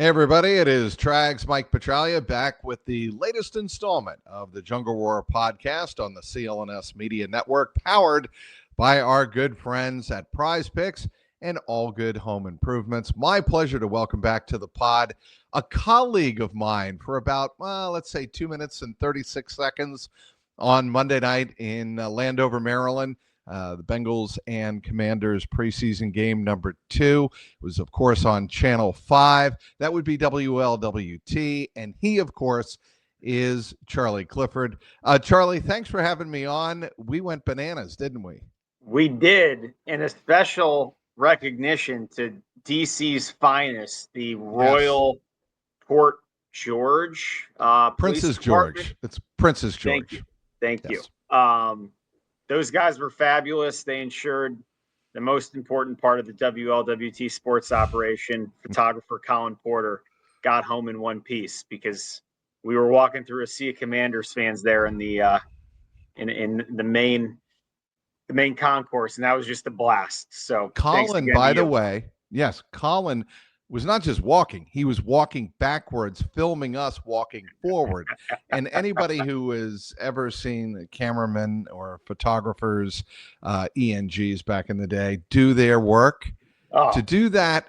Hey everybody, it is Trags Mike Petralia back with the latest installment of the Jungle Roar podcast on the CLNS Media Network, powered by our good friends at Prize Picks and All Good Home Improvements. My pleasure to welcome back to the pod a colleague of mine for about, let's say 2 minutes and 36 seconds on Monday night in Landover, Maryland. The Bengals and Commanders preseason game number 2 was, of course, on Channel 5. That would be WLWT. And he, of course, is Charlie Clifford. Charlie, thanks for having me on. We went bananas, didn't we? We did, and a special recognition to DC's finest, the Royal Port George Princess George. It's Princess George. Thank you. Those guys were fabulous. They ensured the most important part of the WLWT sports operation. Photographer Colin Porter got home in one piece because we were walking through a sea of Commanders fans there in the in the main concourse, and that was just a blast. So Colin, by the way, yes, Colin was not just walking, he was walking backwards, filming us walking forward. And anybody who has ever seen cameramen or photographers, ENGs back in the day, do their work, to do that,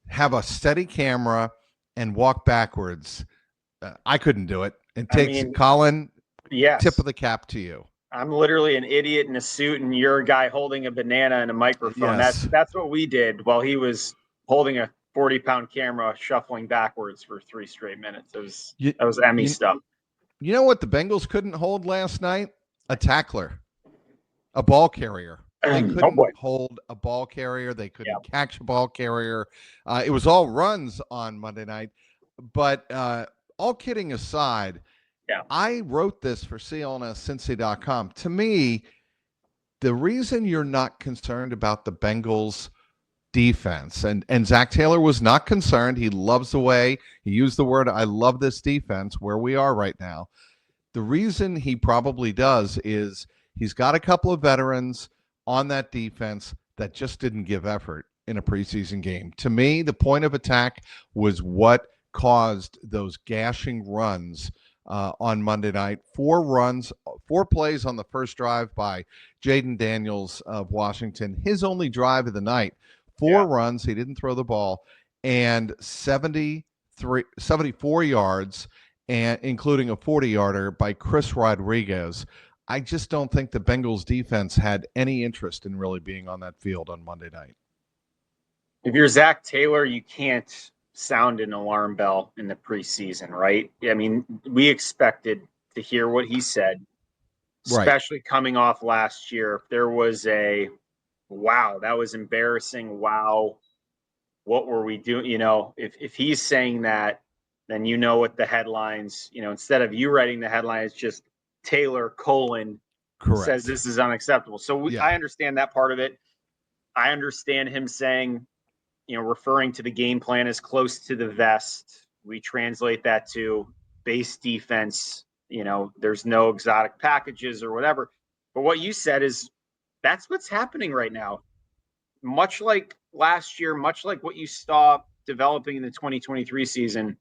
have a steady camera and walk backwards, I couldn't do it. It takes, Colin, tip of the cap to you. I'm literally an idiot in a suit, and you're a guy holding a banana and a microphone. Yes. That's what we did while he was holding a 40-pound camera shuffling backwards for 3 straight minutes. That was Emmy stuff. You know what the Bengals couldn't hold last night? A tackler, a ball carrier. They couldn't hold a ball carrier. They couldn't catch a ball carrier. It was all runs on Monday night. But all kidding aside, I wrote this for CLNSCincy.com. To me, the reason you're not concerned about the Bengals defense, and Zac Taylor was not concerned. He loves the way he used the word, I love this defense where we are right now. The reason he probably does is he's got a couple of veterans on that defense that just didn't give effort in a preseason game. To me, the point of attack was what caused those gashing runs on Monday night. 4 plays on the first drive by Jaden Daniels of Washington. His only drive of the night. 4 runs, he didn't throw the ball, and 74 yards, and including a 40-yarder by Chris Rodriguez. I just don't think the Bengals defense had any interest in really being on that field on Monday night. If you're Zac Taylor, you can't sound an alarm bell in the preseason, right? I mean, we expected to hear what he said, especially coming off last year. If there was a wow, that was embarrassing. Wow, what were we doing? You know, if he's saying that, then you know what the headlines, instead of you writing the headlines, just Taylor : says this is unacceptable. So I understand that part of it. I understand him saying, referring to the game plan as close to the vest. We translate that to base defense. There's no exotic packages or whatever. But what you said is, that's what's happening right now. Much like last year, much like what you saw developing in the 2023 season,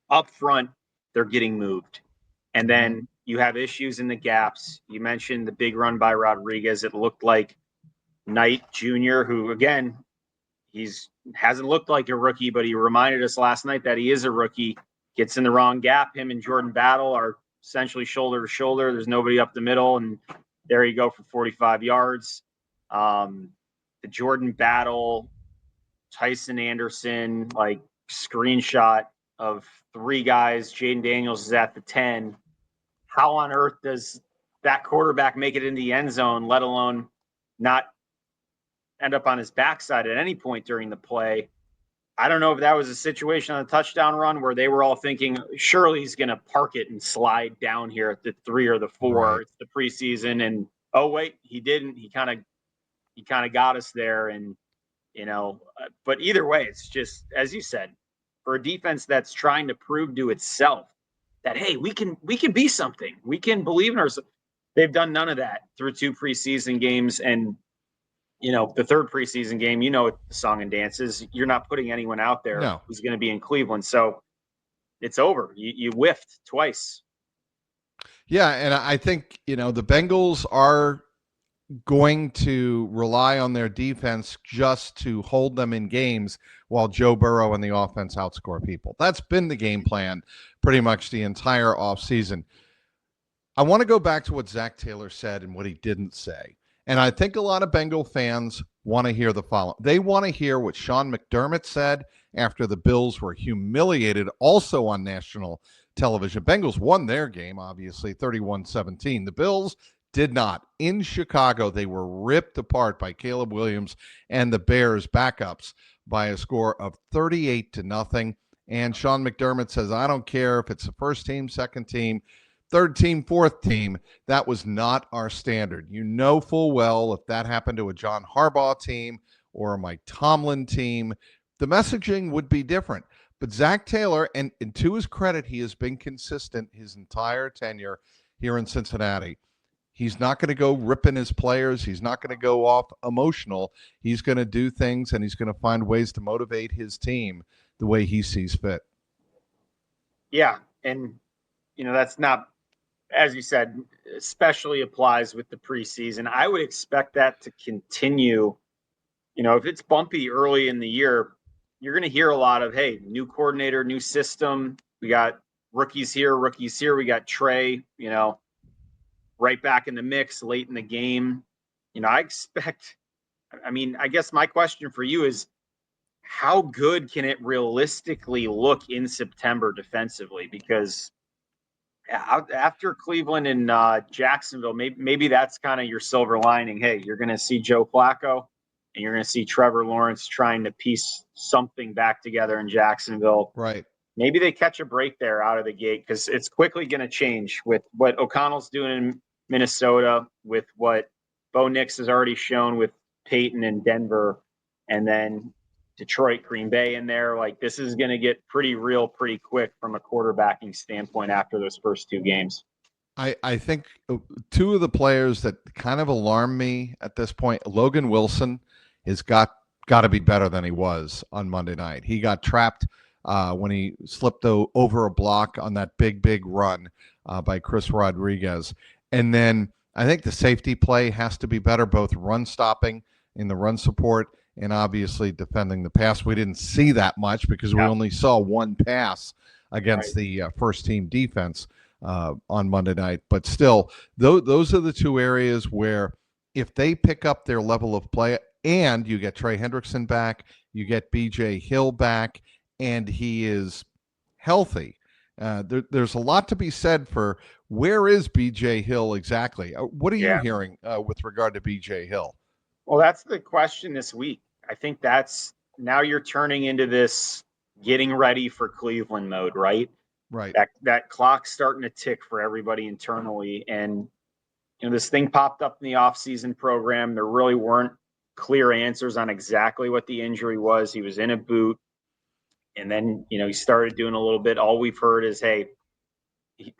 up front, they're getting moved. And then you have issues in the gaps. You mentioned the big run by Rodriguez. It looked like Knight Jr., who, again, hasn't looked like a rookie, but he reminded us last night that he is a rookie. Gets in the wrong gap. Him and Jordan Battle are essentially shoulder to shoulder. There's nobody up the middle, and there you go for 45 yards. The Jordan Battle, Tyson Anderson, screenshot of 3 guys. Jaden Daniels is at the 10. How on earth does that quarterback make it in the end zone, let alone not end up on his backside at any point during the play? I don't know if that was a situation on a touchdown run where they were all thinking, surely he's going to park it and slide down here at the 3 or the 4. Right. It's the preseason. And, oh, wait, he didn't. He kind of got us there. And, but either way, it's just, as you said, for a defense that's trying to prove to itself that, hey, we can be something. We can believe in ourselves. They've done none of that through 2 preseason games. And the third preseason game, the song and dance is. You're not putting anyone out there who's going to be in Cleveland. So it's over. You whiffed twice. Yeah, and I think, the Bengals are going to rely on their defense just to hold them in games while Joe Burrow and the offense outscore people. That's been the game plan pretty much the entire offseason. I want to go back to what Zac Taylor said and what he didn't say. And I think a lot of Bengal fans want to hear the following. They want to hear what Sean McDermott said after the Bills were humiliated also on national television. Bengals won their game, obviously, 31-17. The Bills did not. In Chicago, they were ripped apart by Caleb Williams and the Bears backups by a score of 38-0. And Sean McDermott says, I don't care if it's the first team, second team, third team, fourth team, that was not our standard. You know full well if that happened to a John Harbaugh team or a Mike Tomlin team, the messaging would be different. But Zac Taylor, and to his credit, he has been consistent his entire tenure here in Cincinnati. He's not going to go ripping his players. He's not going to go off emotional. He's going to do things, and he's going to find ways to motivate his team the way he sees fit. Yeah, and, that's not, as you said, especially applies with the preseason. I would expect that to continue. If it's bumpy early in the year, you're going to hear a lot of, hey, new coordinator, new system. We got rookies here. We got Trey, right back in the mix late in the game. I guess my question for you is, how good can it realistically look in September defensively? Because after Cleveland and Jacksonville, maybe that's kind of your silver lining. Hey, you're going to see Joe Flacco and you're going to see Trevor Lawrence trying to piece something back together in Jacksonville. Right. Maybe they catch a break there out of the gate, because it's quickly going to change with what O'Connell's doing in Minnesota, with what Bo Nix has already shown with Peyton and Denver, and then Detroit, Green Bay in there. Like, this is going to get pretty real pretty quick from a quarterbacking standpoint after those first two games. I think two of the players that kind of alarm me at this point, Logan Wilson has got to be better than he was on Monday night. He got trapped when he slipped over a block on that big run by Chris Rodriguez. And then I think the safety play has to be better, both run stopping in the run support and obviously defending the pass. We didn't see that much because we only saw one pass against the first team defense on Monday night. But still, those are the two areas where if they pick up their level of play, and you get Trey Hendrickson back, you get BJ Hill back, and he is healthy. There's a lot to be said for where is BJ Hill exactly? What are you hearing with regard to BJ Hill? Well, that's the question this week. I think that's now you're turning into this getting ready for Cleveland mode, right? Right. That clock's starting to tick for everybody internally. And, this thing popped up in the offseason program. There really weren't clear answers on exactly what the injury was. He was in a boot. And then, he started doing a little bit. All we've heard is, hey,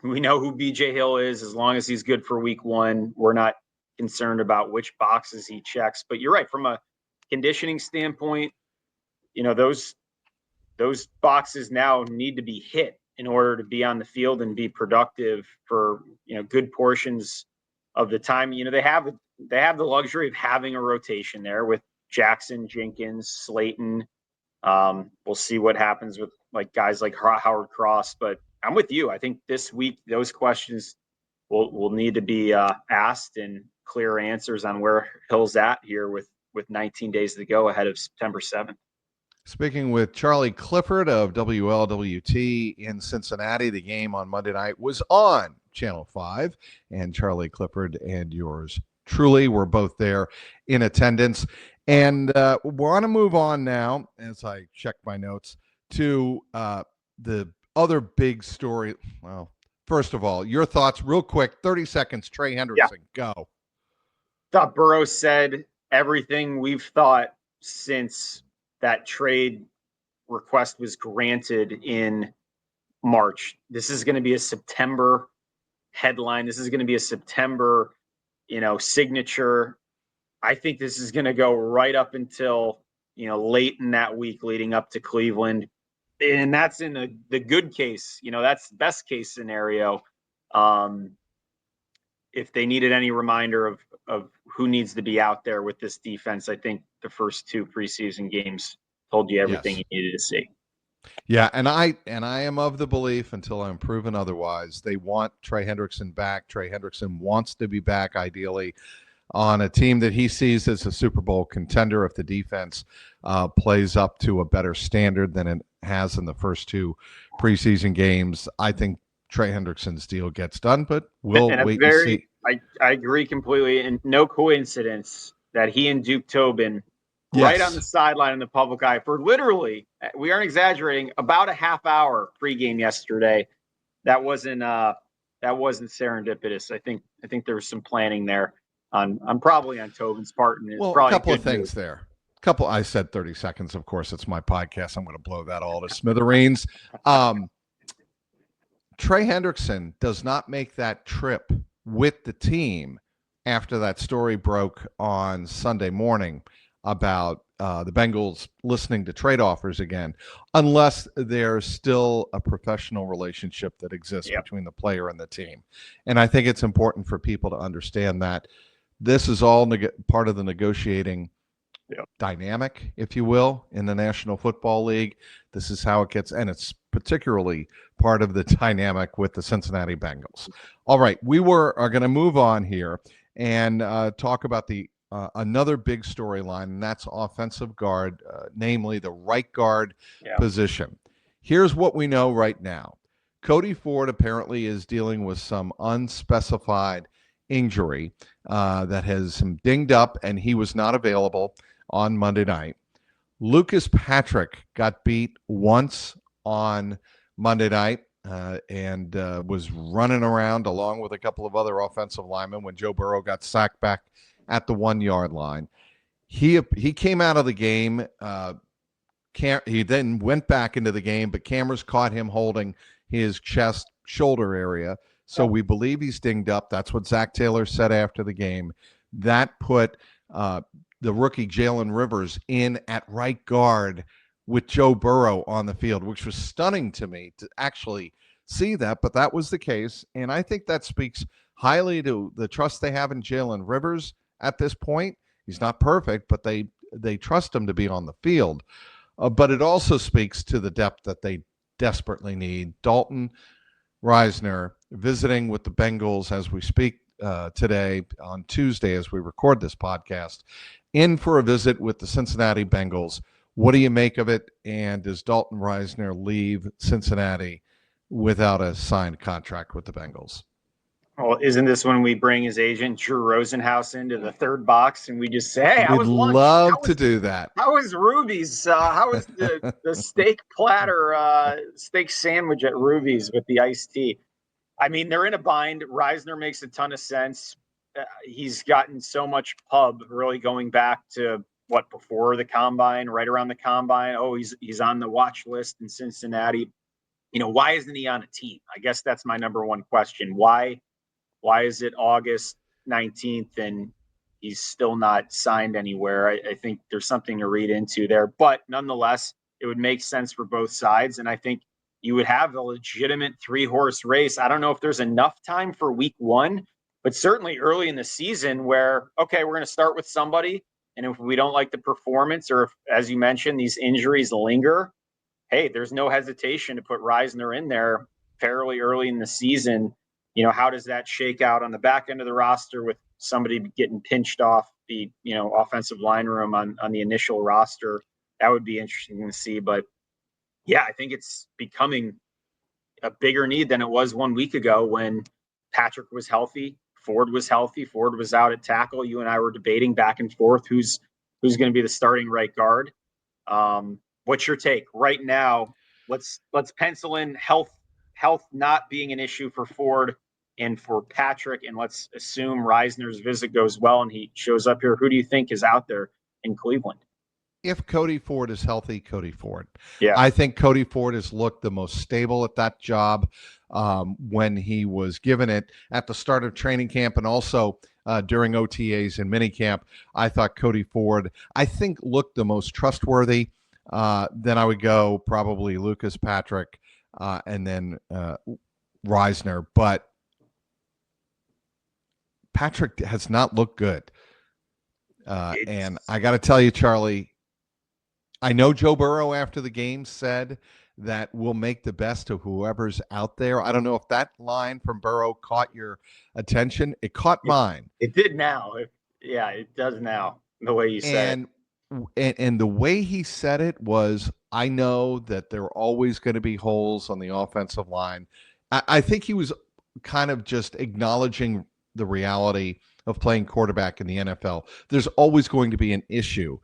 we know who BJ Hill is. As long as he's good for week one, we're not concerned about which boxes he checks. But you're right. From a conditioning standpoint, those boxes now need to be hit in order to be on the field and be productive for, good portions of the time. They have the luxury of having a rotation there with Jackson, Jenkins, Slayton. We'll see what happens with guys like Howard Cross, but I'm with you. I think this week those questions will need to be asked, and clear answers on where Hill's at here with 19 days to go ahead of September 7th. Speaking with Charlie Clifford of WLWT in Cincinnati, the game on Monday night was on Channel 5, and Charlie Clifford and yours truly were both there in attendance. And we want to move on now, as I check my notes, to the other big story. Well, first of all, your thoughts real quick, 30 seconds, Trey Hendrickson, go. Thought Burrow said everything we've thought since that trade request was granted in March. This is going to be a September headline. This is going to be a September, signature. I think this is going to go right up until, late in that week leading up to Cleveland. And that's in the good case, that's best case scenario. If they needed any reminder of who needs to be out there with this defense, I think the first 2 preseason games told you everything you needed to see. Yeah, and I am of the belief, until I'm proven otherwise, they want Trey Hendrickson back. Trey Hendrickson wants to be back, ideally, on a team that he sees as a Super Bowl contender if the defense plays up to a better standard than it has in the first 2 preseason games. I think Trey Hendrickson's deal gets done, but we'll wait and see. I agree completely, and no coincidence that he and Duke Tobin right on the sideline in the public eye for literally, we aren't exaggerating, about a half hour pregame yesterday. That wasn't serendipitous. I think there was some planning there on probably on Tobin's part. And a couple of things there. I said 30 seconds. Of course, it's my podcast. I'm going to blow that all to smithereens. Trey Hendrickson does not make that trip with the team after that story broke on Sunday morning about the Bengals listening to trade offers again, unless there's still a professional relationship that exists between the player and the team. And I think it's important for people to understand that this is all part of the negotiating dynamic, if you will, in the National Football League. This is how it gets, and it's particularly part of the dynamic with the Cincinnati Bengals. All right, are going to move on here and talk about the another big storyline, and that's offensive guard, namely the right guard position. Here's what we know right now. Cody Ford apparently is dealing with some unspecified injury that has him dinged up, and he was not available on Monday night. Lucas Patrick got beat once on Monday night and was running around along with a couple of other offensive linemen when Joe Burrow got sacked back at the 1-yard line. He came out of the game. He then went back into the game, but cameras caught him holding his chest, shoulder area. So we believe he's dinged up. That's what Zac Taylor said after the game. That put the rookie Jalen Rivers in at right guard with Joe Burrow on the field, which was stunning to me to actually see that, but that was the case. And I think that speaks highly to the trust they have in Jalen Rivers at this point. He's not perfect, but they trust him to be on the field. But it also speaks to the depth that they desperately need. Dalton Risner visiting with the Bengals as we speak today on Tuesday as we record this podcast, in for a visit with the Cincinnati Bengals. What do you make of it? And does Dalton Risner leave Cincinnati without a signed contract with the Bengals? Well, isn't this when we bring his agent, Drew Rosenhaus, into the third box and we just say, hey, we'd love to do that. How was Ruby's? How was the steak platter, steak sandwich at Ruby's with the iced tea? I mean, they're in a bind. Risner makes a ton of sense. He's gotten so much pub really going back to before the combine, right around the combine. Oh, he's on the watch list in Cincinnati. Why isn't he on a team? I guess that's my number one question. Why is it August 19th and he's still not signed anywhere? I think there's something to read into there, but nonetheless, it would make sense for both sides. And I think you would have a legitimate 3-horse race. I don't know if there's enough time for week 1, but certainly early in the season where, okay, we're going to start with somebody. And if we don't like the performance, or if, as you mentioned, these injuries linger, hey, there's no hesitation to put Risner in there fairly early in the season. How does that shake out on the back end of the roster with somebody getting pinched off the, offensive line room on the initial roster? That would be interesting to see. But yeah, I think it's becoming a bigger need than it was 1 week ago when Patrick was healthy. Ford was healthy. Ford was out at tackle. You and I were debating back and forth who's going to be the starting right guard. What's your take right now? Let's pencil in health not being an issue for Ford and for Patrick, and let's assume Risner's visit goes well and he shows up here. Who do you think is out there in Cleveland? If Cody Ford is healthy, Cody Ford. Yeah, I think Cody Ford has looked the most stable at that job when he was given it at the start of training camp, and also during OTAs and minicamp. I thought Cody Ford, looked the most trustworthy. Then I would go probably Lucas Patrick and then Risner. But Patrick has not looked good. And I got to tell you, Charlie, I know Joe Burrow after the game said that we'll make the best of whoever's out there. I don't know if that line from Burrow caught your attention. It caught mine. It did now. It does now, the way you said it. And the way he said it was, I know that there are always going to be holes on the offensive line. I think he was kind of just acknowledging the reality of playing quarterback in the NFL. There's always going to be an issue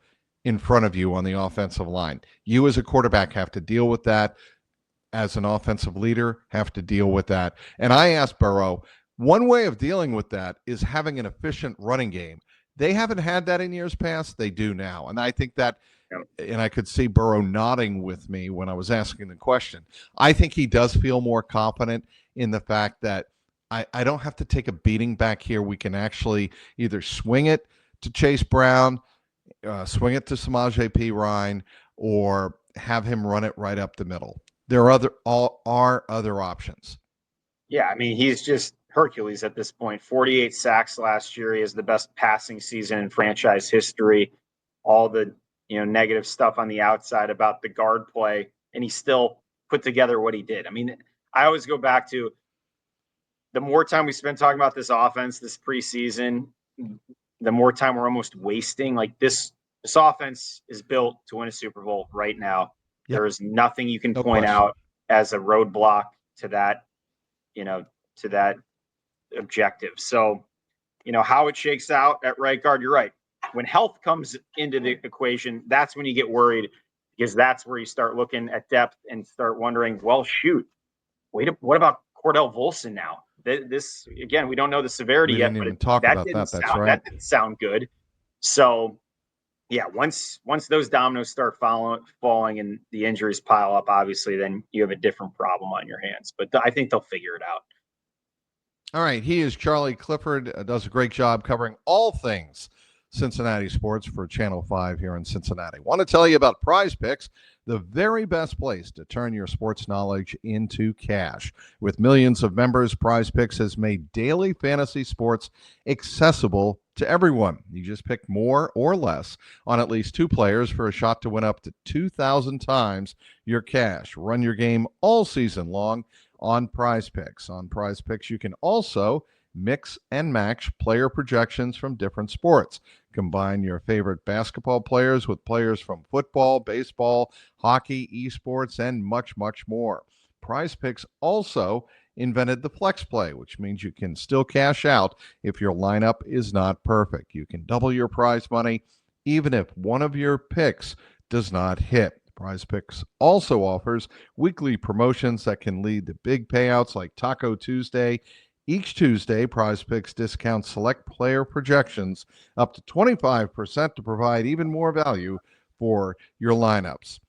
in front of you on the offensive line. You as a quarterback have to deal with that. As an offensive leader, have to deal with that. And I asked Burrow, one way of dealing with that is having an efficient running game. They haven't had that in years past. They do now. And I think that, and I could see Burrow nodding with me when I was asking the question. I think he does feel more confident in the fact that I don't have to take a beating back here. We can actually either swing it to Chase Brown, swing it to Samaje Perine, or have him run it right up the middle. There are other options. Yeah, I mean, he's just Hercules at this point. 48 sacks last year. He has the best passing season in franchise history. All the negative stuff on the outside about the guard play, and he still put together what he did. I mean, I always go back to the more time we spend talking about this offense this preseason, the more time we're almost wasting. Like this offense is built to win a Super Bowl right now. Yep. There is nothing you can point out as a roadblock to that, to that objective. So, how it shakes out at right guard, you're right. When health comes into the equation, that's when you get worried, because that's where you start looking at depth and start wondering, well, shoot, what about Cordell Volson now? This again, we don't know the severity yet, but that didn't sound good. So, yeah, once those dominoes start falling and the injuries pile up, obviously, then you have a different problem on your hands. But I think they'll figure it out. All right, he is Charlie Clifford. Does a great job covering all things Cincinnati sports for Channel 5 here in Cincinnati. Want to tell you about Prize Picks, the very best place to turn your sports knowledge into cash. With millions of members, Prize Picks has made daily fantasy sports accessible to everyone. You just pick more or less on at least two players for a shot to win up to 2,000 times your cash. Run your game all season long on Prize Picks. On Prize Picks, you can also mix and match player projections from different sports. Combine your favorite basketball players with players from football, baseball, hockey, esports, and much, much more. Prize Picks also invented the flex play, which means you can still cash out if your lineup is not perfect. You can double your prize money even if one of your picks does not hit. Prize Picks also offers weekly promotions that can lead to big payouts like Taco Tuesday. Each Tuesday, Prize Picks discounts select player projections up to 25% to provide even more value for your lineups.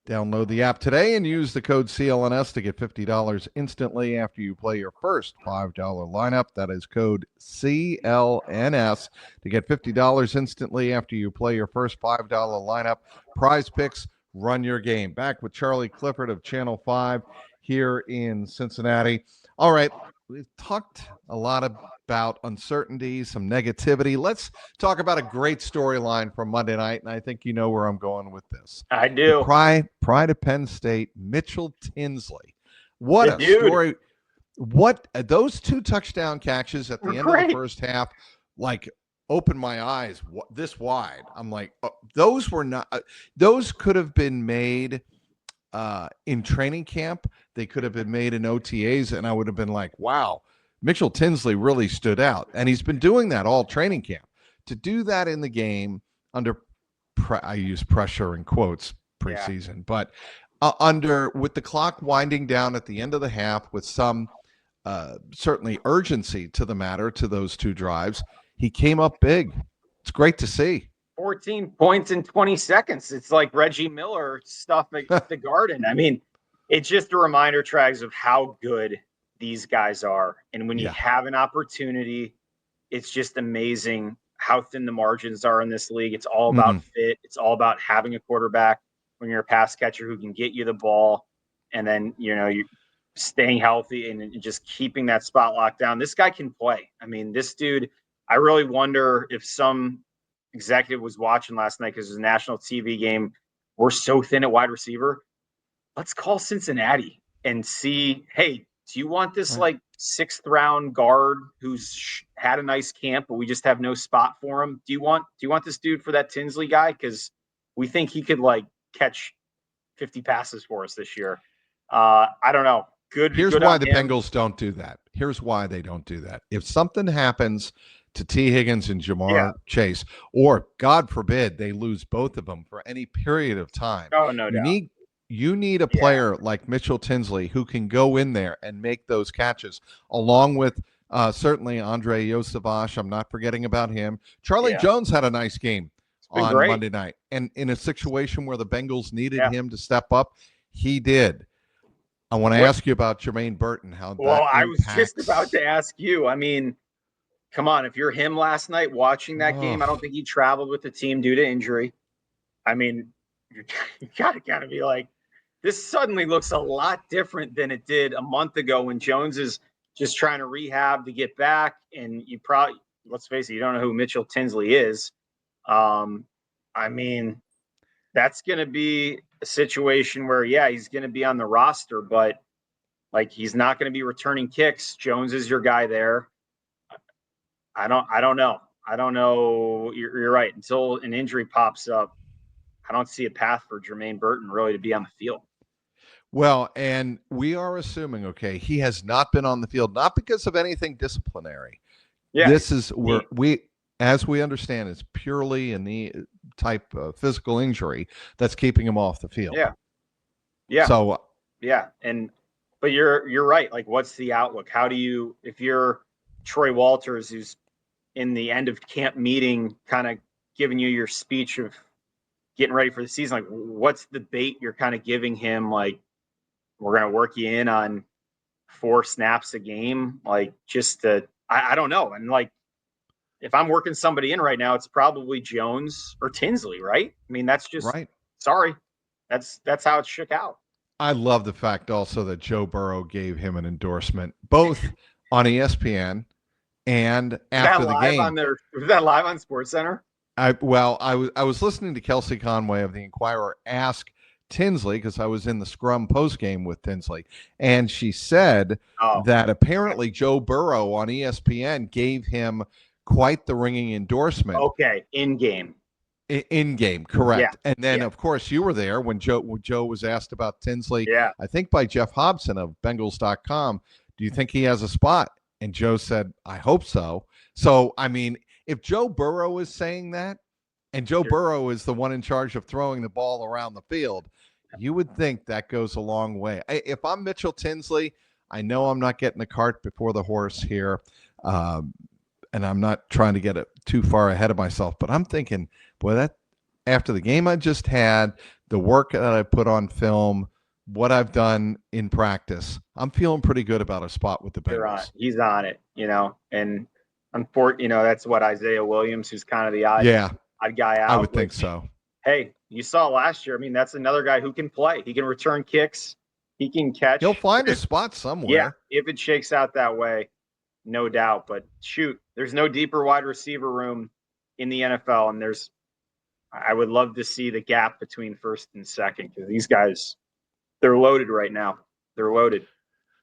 Download the app today and use the code CLNS to get $50 instantly after you play your first $5 lineup. That is code CLNS to get $50 instantly after you play your first $5 lineup. Prize Picks, run your game. Back with Charlie Clifford of Channel 5 here in Cincinnati. All right. We've talked a lot about uncertainty, some negativity. Let's talk about a great storyline from Monday night, and I think you know where I'm going with this. I do. The pride of Penn State, Mitchell Tinsley. What a story. What those two touchdown catches at the end of the first half, like, opened my eyes this wide. I'm like, those could have been made in training camp. They could have been made in OTAs, and I would have been like, wow, Mitchell Tinsley really stood out. And he's been doing that all training camp. To do that in the game under, I use pressure in quotes, preseason, but with the clock winding down at the end of the half with some certainly urgency to the matter, to those two drives, he came up big. It's great to see. 14 points in 20 seconds. It's like Reggie Miller stuff at the Garden. I mean, it's just a reminder, Trags, of how good these guys are. And when you have an opportunity, it's just amazing how thin the margins are in this league. It's all about fit. It's all about having a quarterback when you're a pass catcher who can get you the ball, and then, you're staying healthy and just keeping that spot locked down. This guy can play. I mean, this dude, I really wonder if some executive was watching last night because it was a national TV game. We're so thin at wide receiver. Let's call Cincinnati and see, hey, do you want this like 6th round guard who's had a nice camp, but we just have no spot for him? Do you want this dude for that Tinsley guy? Because we think he could like catch 50 passes for us this year. I don't know. Here's why the Bengals don't do that. Here's why they don't do that. If something happens to T. Higgins and Jamar Chase, or God forbid they lose both of them for any period of time, no doubt. You need a player like Mitchell Tinsley who can go in there and make those catches, along with certainly Andre Yosavash. I'm not forgetting about him. Charlie Jones had a nice game on Monday night. And in a situation where the Bengals needed him to step up, he did. I want to ask you about Jermaine Burton. I was just about to ask you. I mean, come on. If you're him last night watching that game, I don't think he traveled with the team due to injury. I mean, you gotta be like, this suddenly looks a lot different than it did a month ago when Jones is just trying to rehab to get back. And you probably, let's face it, you don't know who Mitchell Tinsley is. I mean, that's going to be a situation where, he's going to be on the roster, but like, he's not going to be returning kicks. Jones is your guy there. I don't know. I don't know. You're right. Until an injury pops up, I don't see a path for Jermaine Burton really to be on the field. Well, and we are assuming, he has not been on the field, not because of anything disciplinary. Yeah. This is where as we understand, it's purely a knee type of physical injury that's keeping him off the field. Yeah. Yeah. So, but you're right. Like, what's the outlook? How do you, if you're Troy Walters, who's in the end of camp meeting, kind of giving you your speech of getting ready for the season, like, what's the bait you're kind of giving him? Like, we're going to work you in on 4 snaps a game. Like, just to, I don't know. And like, if I'm working somebody in right now, it's probably Jones or Tinsley, right? I mean, that's just right. Sorry. That's how it shook out. I love the fact also that Joe Burrow gave him an endorsement, both on ESPN and after the game. Was that live on SportsCenter? I was listening to Kelsey Conway of the Inquirer ask Tinsley, because I was in the scrum post game with Tinsley, and she said that apparently Joe Burrow on ESPN gave him quite the ringing endorsement. Okay, in game, correct. Yeah. And then of course you were there when Joe was asked about Tinsley. Yeah, I think by Jeff Hobson of Bengals.com. Do you think he has a spot? And Joe said, I hope so. So I mean, if Joe Burrow is saying that, and Joe Burrow is the one in charge of throwing the ball around the field, you would think that goes a long way. If I'm Mitchell Tinsley, I know I'm not getting the cart before the horse here, and I'm not trying to get it too far ahead of myself, but I'm thinking, boy, that after the game I just had, the work that I put on film, what I've done in practice, I'm feeling pretty good about a spot with the Bengals. He's on it, and unfortunately, that's what Isaiah Williams, who's kind of the odd guy out. I would think so. Hey, you saw last year. I mean, that's another guy who can play. He can return kicks. He can catch. He'll find a spot somewhere. Yeah, if it shakes out that way, no doubt. But shoot, there's no deeper wide receiver room in the NFL, and I would love to see the gap between first and second, because these guys, they're loaded right now. They're loaded.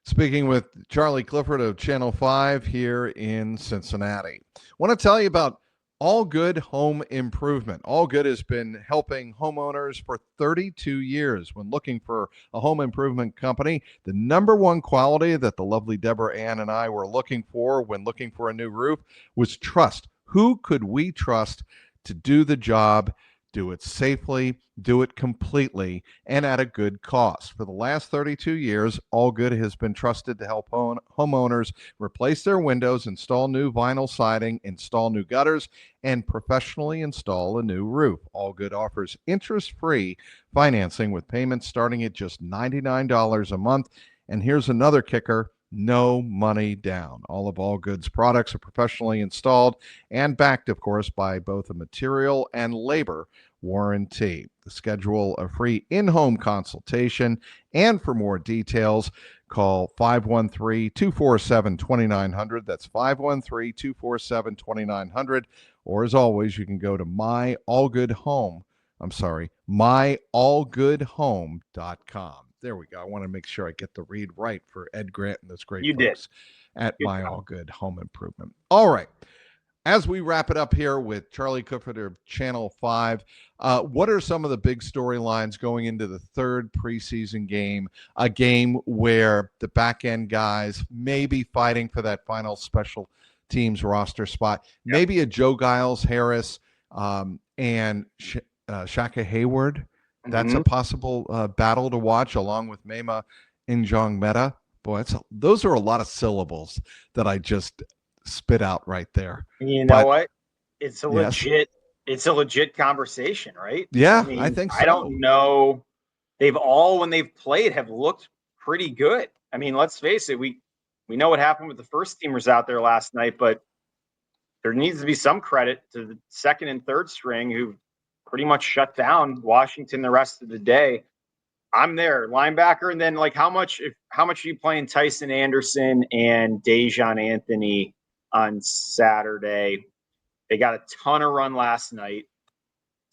Speaking with Charlie Clifford of Channel 5 here in Cincinnati. I want to tell you about All Good Home Improvement. All Good has been helping homeowners for 32 years. When looking for a home improvement company, the number one quality that the lovely Deborah Ann and I were looking for when looking for a new roof was trust. Who could we trust to do the job, do it safely, do it completely, and at a good cost? For the last 32 years, All Good has been trusted to help homeowners replace their windows, install new vinyl siding, install new gutters, and professionally install a new roof. All Good offers interest-free financing with payments starting at just $99 a month. And here's another kicker. no money down. All of All Goods products are professionally installed and backed, of course, by both a material and labor warranty. The schedule a free in-home consultation, and for more details, call 513-247-2900. That's 513-247-2900. Or as always, you can go to myallgoodhome.com. There we go. I want to make sure I get the read right for Ed Grant and those great folks at My All Good Home Improvement. All right. As we wrap it up here with Charlie Clifford of Channel 5, what are some of the big storylines going into the third preseason game, a game where the back-end guys may be fighting for that final special teams roster spot? Maybe a Joe Giles-Harris and Shaka Hayward. That's a possible battle to watch, along with Mema Njongmeta. Boy, those are a lot of syllables that I just spit out right there. You know what? It's a legit conversation, right? Yeah, I think so. I don't know. They've all, when they've played, have looked pretty good. I mean, let's face it. We know what happened with the first teamers out there last night, but there needs to be some credit to the second and third string who pretty much shut down Washington the rest of the day. I'm there, linebacker, and then how much are you playing Tyson Anderson and Dejon Anthony on Saturday? They got a ton of run last night.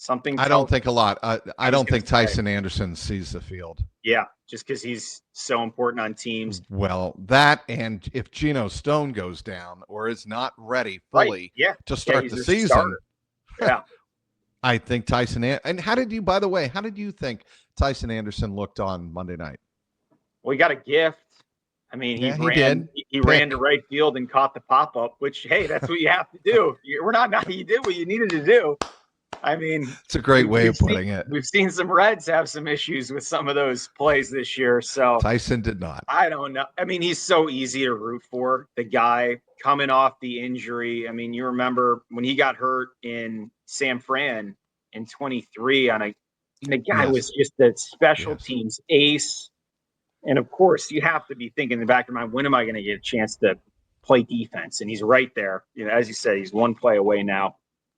I don't think a lot. I don't think Tyson Anderson sees the field. Yeah, just because he's so important on teams. Well, that, and if Geno Stone goes down or is not ready fully to start the season, I think Tyson. And how did you think Tyson Anderson looked on Monday night? Well, he got a gift. I mean, he ran to right field and caught the pop-up, which, hey, that's what you have to do. You did what you needed to do. I mean, it's a great way of putting it. We've seen some Reds have some issues with some of those plays this year. So Tyson did not. I don't know. I mean, he's so easy to root for. The guy coming off the injury. I mean, you remember when he got hurt in San Fran in 23 the guy was just the special teams ace. And of course, you have to be thinking in the back of your mind, when am I going to get a chance to play defense? And he's right there. As you said, he's one play away now.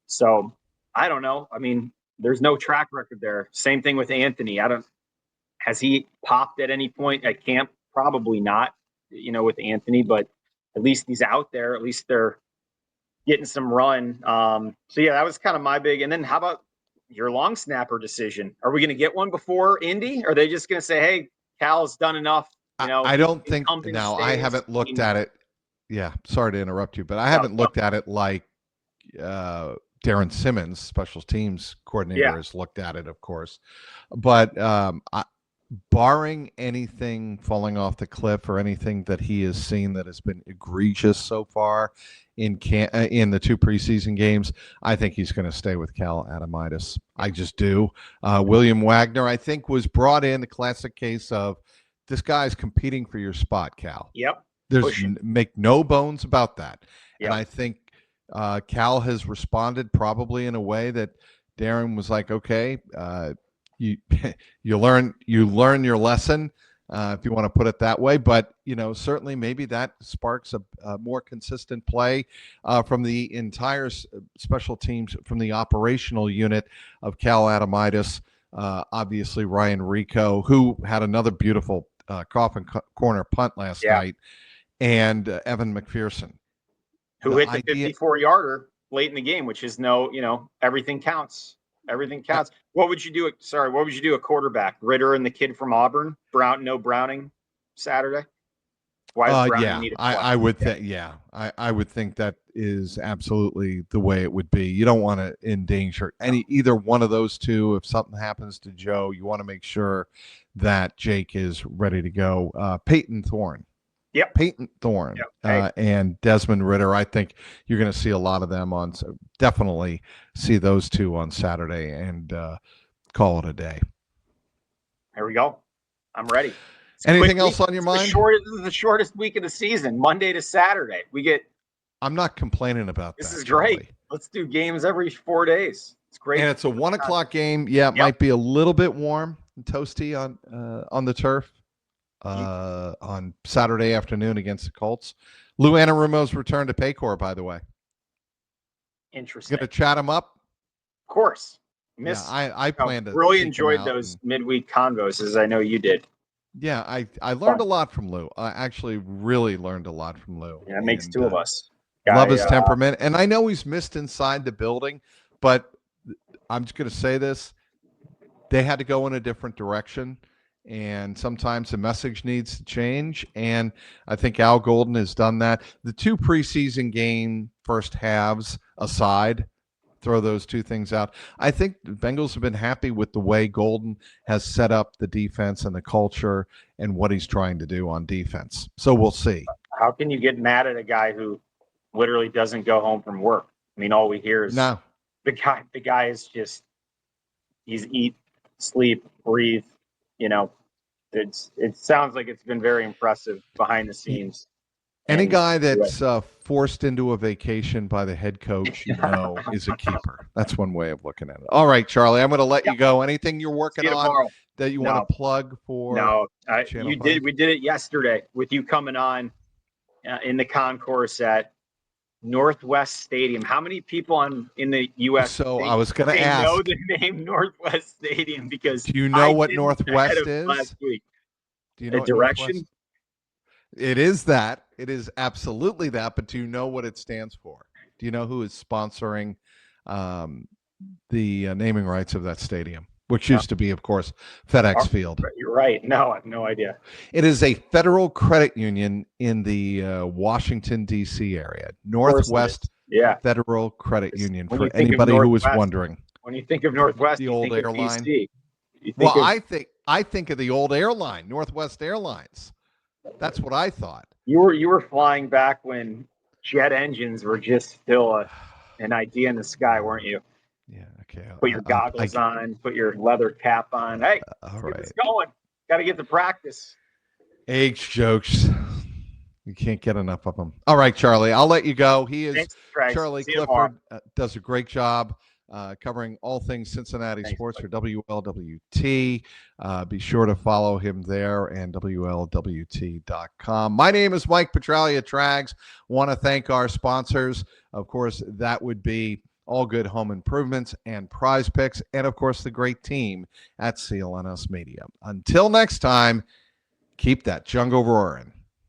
So I don't know. I mean, there's no track record there. Same thing with Anthony. Has he popped at any point at camp? Probably not, with Anthony, but at least he's out there. At least they're getting some run. So that was kind of my big. And then how about your long snapper decision? Are we going to get one before Indy? Are they just going to say, hey, Cal's done enough? I don't think now. I haven't looked at it. Yeah, sorry to interrupt you, but I haven't looked at it like Darren Simmons, special teams coordinator, has looked at it, of course. But barring anything falling off the cliff or anything that he has seen that has been egregious so far in the two preseason games, I think he's going to stay with Cal Adamitis. I just do. William Wagner, I think, was brought in, the classic case of this guy's competing for your spot, Cal. Yep. Make no bones about that. Yep. And I think Cal has responded probably in a way that Darren was like, okay, you learn your lesson, if you want to put it that way. But certainly maybe that sparks a more consistent play from the entire special teams, from the operational unit of Cal Adamitis. Obviously Ryan Rico, who had another beautiful coffin corner punt last night, and Evan McPherson, who hit the 54-yarder late in the game, which is everything counts. Everything counts. What would you do at quarterback? Ritter and the kid from Auburn? Browning Saturday? Why is Browning needed? I would think, I would think that is absolutely the way it would be. You don't want to endanger either one of those two. If something happens to Joe, you want to make sure that Jake is ready to go. Peyton Thorne. Yep. Peyton Thorne and Desmond Ritter. I think you're going to see a lot of them definitely see those two on Saturday and call it a day. There we go. I'm ready. Anything else on your mind? This is the shortest week of the season, Monday to Saturday. I'm not complaining about this. This is great. Charlie. Let's do games every 4 days. It's great. And it's a 1:00 game. Yeah, it might be a little bit warm and toasty on the turf. on Saturday afternoon against the Colts. Lou Anarumo's return to Paycor, by the way. Interesting. Going to chat him up? Of course. I plan to really enjoyed those midweek convos, as I know you did. Yeah, I learned a lot from Lou. I actually really learned a lot from Lou. Yeah, it makes two of us. Love his temperament. And I know he's missed inside the building, but I'm just going to say this. They had to go in a different direction, and sometimes the message needs to change, and I think Al Golden has done that. The 2 preseason game first halves aside, throw those 2 things out. I think the Bengals have been happy with the way Golden has set up the defense and the culture and what he's trying to do on defense. So we'll see. How can you get mad at a guy who literally doesn't go home from work? I mean, all we hear is the guy is just, he's eat, sleep, breathe. It sounds like it's been very impressive behind the scenes. Any guy that's forced into a vacation by the head coach, is a keeper. That's one way of looking at it. All right, Charlie, I'm going to let you go. Anything you're working on that you want to plug for? No, we did it yesterday with you coming on in the concourse at Northwest Stadium. How many people in the U.S. So I was going to ask. Know the name Northwest Stadium? Because do you know what Northwest is? Last week. Do you know direction? It is that. It is absolutely that. But do you know what it stands for? Do you know who is sponsoring the naming rights of that stadium, which used to be, of course, FedEx Field? You're right. No, I have no idea. It is a federal credit union in the Washington, D.C. area. Northwest Federal Credit Union, for anybody who was wondering. When you think of Northwest, the old airline. I think of the old airline, Northwest Airlines. That's what I thought. You were flying back when jet engines were just still an idea in the sky, weren't you? Yeah. Okay. Put your goggles on. Put your leather cap on. Hey, all right. It's going. Got to get to practice. Age jokes. You can't get enough of them. All right, Charlie. I'll let you go. Thanks, Charlie Clifford does a great job covering all things Cincinnati sports for WLWT. Be sure to follow him there and WLWT.com. My name is Mike Petralia, Trags. Want to thank our sponsors. Of course, that would be All Good Home Improvements and Prize Picks, and of course, the great team at CLNS Media. Until next time, keep that jungle roaring.